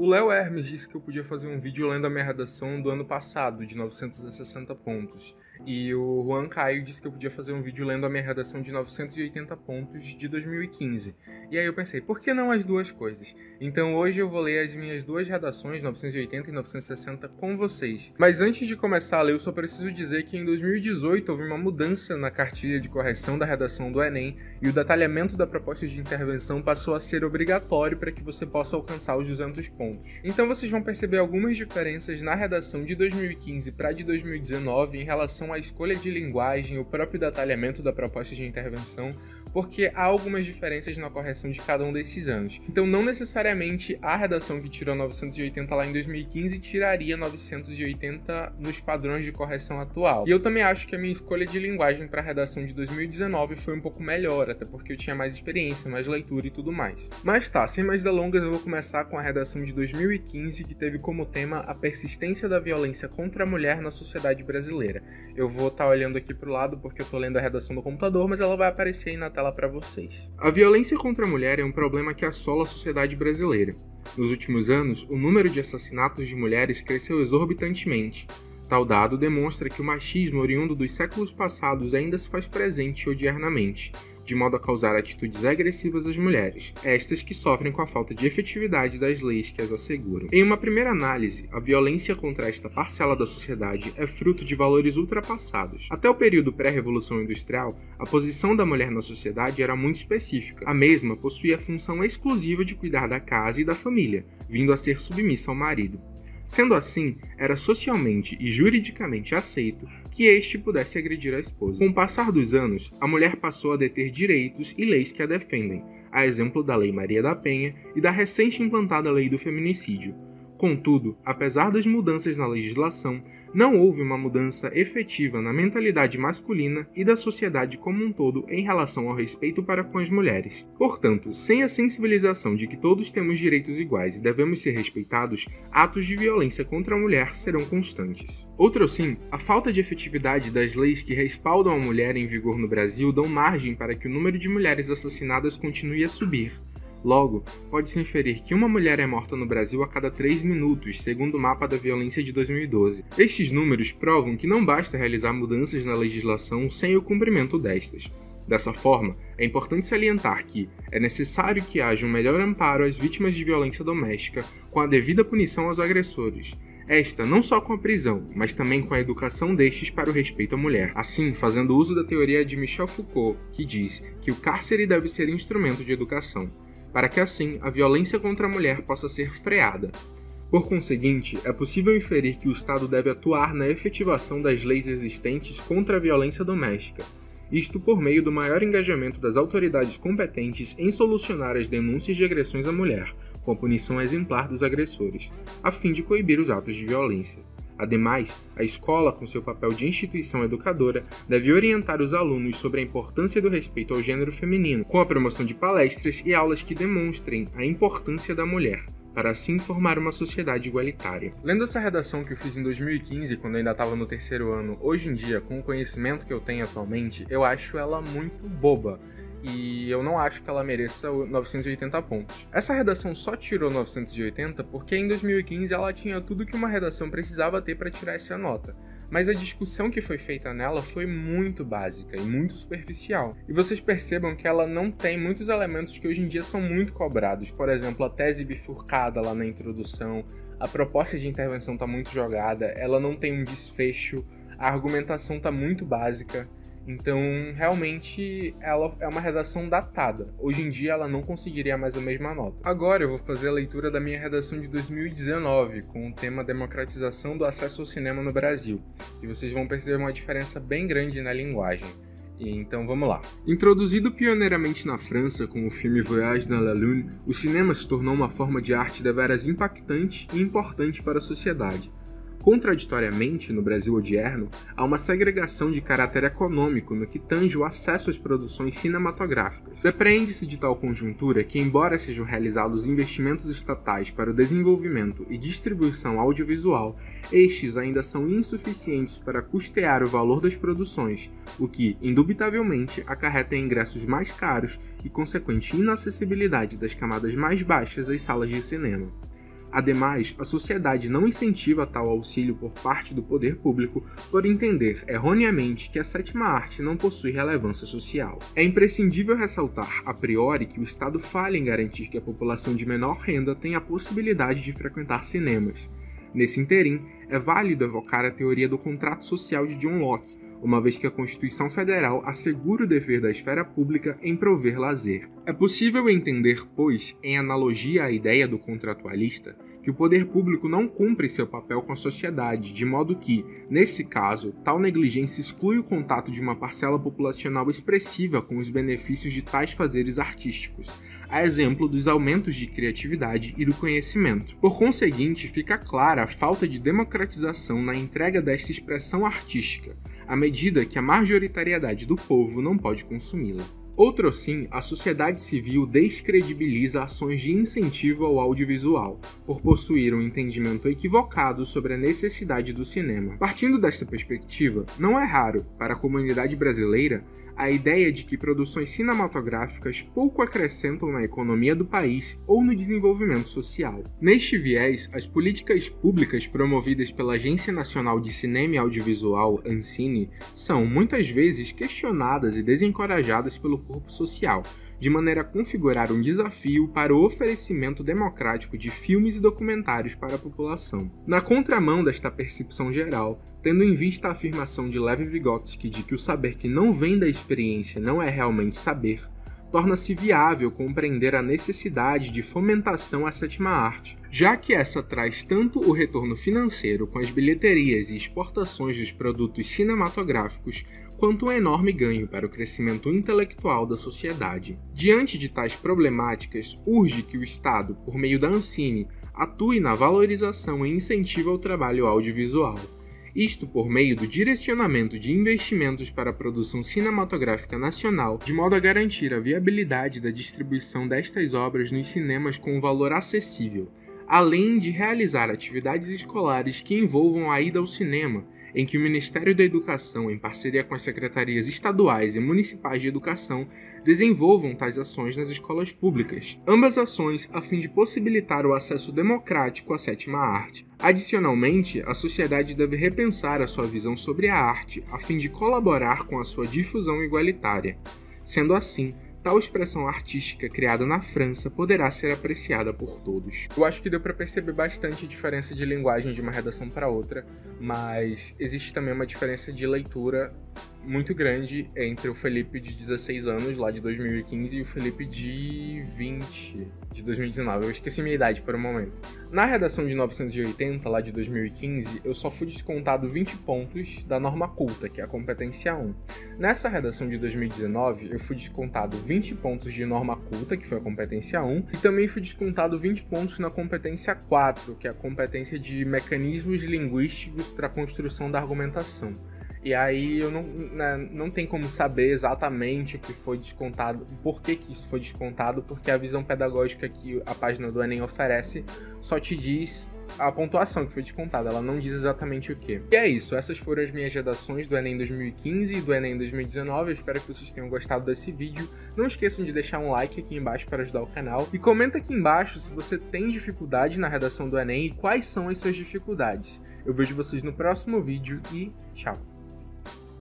O Léo Hermes disse que eu podia fazer um vídeo lendo a minha redação do ano passado, de 960 pontos. E o Juan Caio disse que eu podia fazer um vídeo lendo a minha redação de 980 pontos de 2015. E aí eu pensei, por que não as duas coisas? Então hoje eu vou ler as minhas duas redações, 980 e 960, com vocês. Mas antes de começar a ler, eu só preciso dizer que em 2018 houve uma mudança na cartilha de correção da redação do Enem e o detalhamento da proposta de intervenção passou a ser obrigatório para que você possa alcançar os 200 pontos. Então vocês vão perceber algumas diferenças na redação de 2015 para de 2019 em relação à escolha de linguagem, o próprio detalhamento da proposta de intervenção, porque há algumas diferenças na correção de cada um desses anos. Então não necessariamente a redação que tirou 980 lá em 2015 tiraria 980 nos padrões de correção atual. E eu também acho que a minha escolha de linguagem para a redação de 2019 foi um pouco melhor, até porque eu tinha mais experiência, mais leitura e tudo mais. Mas tá, sem mais delongas, eu vou começar com a redação de 2015, que teve como tema a persistência da violência contra a mulher na sociedade brasileira. Eu vou estar olhando aqui pro lado porque eu tô lendo a redação no computador, mas ela vai aparecer aí na tela para vocês. A violência contra a mulher é um problema que assola a sociedade brasileira. Nos últimos anos, o número de assassinatos de mulheres cresceu exorbitantemente. Tal dado demonstra que o machismo oriundo dos séculos passados ainda se faz presente odiernamente, de modo a causar atitudes agressivas às mulheres, estas que sofrem com a falta de efetividade das leis que as asseguram. Em uma primeira análise, a violência contra esta parcela da sociedade é fruto de valores ultrapassados. Até o período pré-revolução industrial, a posição da mulher na sociedade era muito específica. A mesma possuía a função exclusiva de cuidar da casa e da família, vindo a ser submissa ao marido. Sendo assim, era socialmente e juridicamente aceito que este pudesse agredir a esposa. Com o passar dos anos, a mulher passou a deter direitos e leis que a defendem, a exemplo da Lei Maria da Penha e da recente implantada Lei do Feminicídio. Contudo, apesar das mudanças na legislação, não houve uma mudança efetiva na mentalidade masculina e da sociedade como um todo em relação ao respeito para com as mulheres. Portanto, sem a sensibilização de que todos temos direitos iguais e devemos ser respeitados, atos de violência contra a mulher serão constantes. Outro sim, a falta de efetividade das leis que respaldam a mulher em vigor no Brasil dão margem para que o número de mulheres assassinadas continue a subir. Logo, pode-se inferir que uma mulher é morta no Brasil a cada 3 minutos, segundo o mapa da violência de 2012. Estes números provam que não basta realizar mudanças na legislação sem o cumprimento destas. Dessa forma, é importante salientar que é necessário que haja um melhor amparo às vítimas de violência doméstica, com a devida punição aos agressores. Esta não só com a prisão, mas também com a educação destes para o respeito à mulher. Assim, fazendo uso da teoria de Michel Foucault, que diz que o cárcere deve ser instrumento de educação, para que assim a violência contra a mulher possa ser freada. Por conseguinte, é possível inferir que o Estado deve atuar na efetivação das leis existentes contra a violência doméstica, isto por meio do maior engajamento das autoridades competentes em solucionar as denúncias de agressões à mulher, com a punição exemplar dos agressores, a fim de coibir os atos de violência. Ademais, a escola, com seu papel de instituição educadora, deve orientar os alunos sobre a importância do respeito ao gênero feminino, com a promoção de palestras e aulas que demonstrem a importância da mulher, para assim formar uma sociedade igualitária. Lendo essa redação que eu fiz em 2015, quando eu ainda estava no terceiro ano, hoje em dia, com o conhecimento que eu tenho atualmente, eu acho ela muito boba. E eu não acho que ela mereça 980 pontos. Essa redação só tirou 980 porque em 2015 ela tinha tudo que uma redação precisava ter para tirar essa nota. Mas a discussão que foi feita nela foi muito básica e muito superficial. E vocês percebam que ela não tem muitos elementos que hoje em dia são muito cobrados. Por exemplo, a tese bifurcada lá na introdução, a proposta de intervenção está muito jogada, ela não tem um desfecho, a argumentação está muito básica. Então, realmente, ela é uma redação datada. Hoje em dia, ela não conseguiria mais a mesma nota. Agora, eu vou fazer a leitura da minha redação de 2019, com o tema Democratização do Acesso ao Cinema no Brasil. E vocês vão perceber uma diferença bem grande na linguagem. Então, vamos lá. Introduzido pioneiramente na França com o filme Voyage dans la Lune, o cinema se tornou uma forma de arte deveras impactante e importante para a sociedade. Contraditoriamente, no Brasil odierno, há uma segregação de caráter econômico no que tange o acesso às produções cinematográficas. Depreende-se de tal conjuntura que, embora sejam realizados investimentos estatais para o desenvolvimento e distribuição audiovisual, estes ainda são insuficientes para custear o valor das produções, o que, indubitavelmente, acarreta em ingressos mais caros e consequente inacessibilidade das camadas mais baixas às salas de cinema. Ademais, a sociedade não incentiva tal auxílio por parte do poder público por entender erroneamente que a sétima arte não possui relevância social. É imprescindível ressaltar a priori que o Estado falha em garantir que a população de menor renda tenha a possibilidade de frequentar cinemas. Nesse interim, é válido evocar a teoria do contrato social de John Locke, uma vez que a Constituição Federal assegura o dever da esfera pública em prover lazer. É possível entender, pois, em analogia à ideia do contratualista, que o poder público não cumpre seu papel com a sociedade, de modo que, nesse caso, tal negligência exclui o contato de uma parcela populacional expressiva com os benefícios de tais fazeres artísticos, a exemplo dos aumentos de criatividade e do conhecimento. Por conseguinte, fica clara a falta de democratização na entrega desta expressão artística, à medida que a majoritariedade do povo não pode consumi-la. Outrosim, a sociedade civil descredibiliza ações de incentivo ao audiovisual, por possuir um entendimento equivocado sobre a necessidade do cinema. Partindo desta perspectiva, não é raro, para a comunidade brasileira, a ideia de que produções cinematográficas pouco acrescentam na economia do país ou no desenvolvimento social. Neste viés, as políticas públicas promovidas pela Agência Nacional de Cinema e Audiovisual, Ancine, são, muitas vezes, questionadas e desencorajadas pelo corpo social, de maneira a configurar um desafio para o oferecimento democrático de filmes e documentários para a população. Na contramão desta percepção geral, tendo em vista a afirmação de Lev Vygotsky de que o saber que não vem da experiência não é realmente saber, torna-se viável compreender a necessidade de fomentação à sétima arte, já que essa traz tanto o retorno financeiro com as bilheterias e exportações dos produtos cinematográficos, quanto um enorme ganho para o crescimento intelectual da sociedade. Diante de tais problemáticas, urge que o Estado, por meio da Ancine, atue na valorização e incentivo ao trabalho audiovisual. Isto por meio do direcionamento de investimentos para a produção cinematográfica nacional, de modo a garantir a viabilidade da distribuição destas obras nos cinemas com um valor acessível, além de realizar atividades escolares que envolvam a ida ao cinema, em que o Ministério da Educação, em parceria com as secretarias estaduais e municipais de educação, desenvolvam tais ações nas escolas públicas. Ambas ações a fim de possibilitar o acesso democrático à sétima arte. Adicionalmente, a sociedade deve repensar a sua visão sobre a arte, a fim de colaborar com a sua difusão igualitária. Sendo assim, tal expressão artística criada na França poderá ser apreciada por todos. Eu acho que deu para perceber bastante a diferença de linguagem de uma redação para outra, mas existe também uma diferença de leitura muito grande entre o Felipe de 16 anos, lá de 2015, e o Felipe de 20, de 2019. Eu esqueci minha idade por um momento. Na redação de 980, lá de 2015, eu só fui descontado 20 pontos da norma culta, que é a competência 1. Nessa redação de 2019, eu fui descontado 20 pontos de norma culta, que foi a competência 1, e também fui descontado 20 pontos na competência 4, que é a competência de mecanismos linguísticos para a construção da argumentação. E aí eu não tem como saber exatamente o que foi descontado, por que isso foi descontado, porque a visão pedagógica que a página do Enem oferece só te diz a pontuação que foi descontada, ela não diz exatamente o que. E é isso, essas foram as minhas redações do Enem 2015 e do Enem 2019, eu espero que vocês tenham gostado desse vídeo. Não esqueçam de deixar um like aqui embaixo para ajudar o canal, e comenta aqui embaixo se você tem dificuldade na redação do Enem e quais são as suas dificuldades. Eu vejo vocês no próximo vídeo e tchau!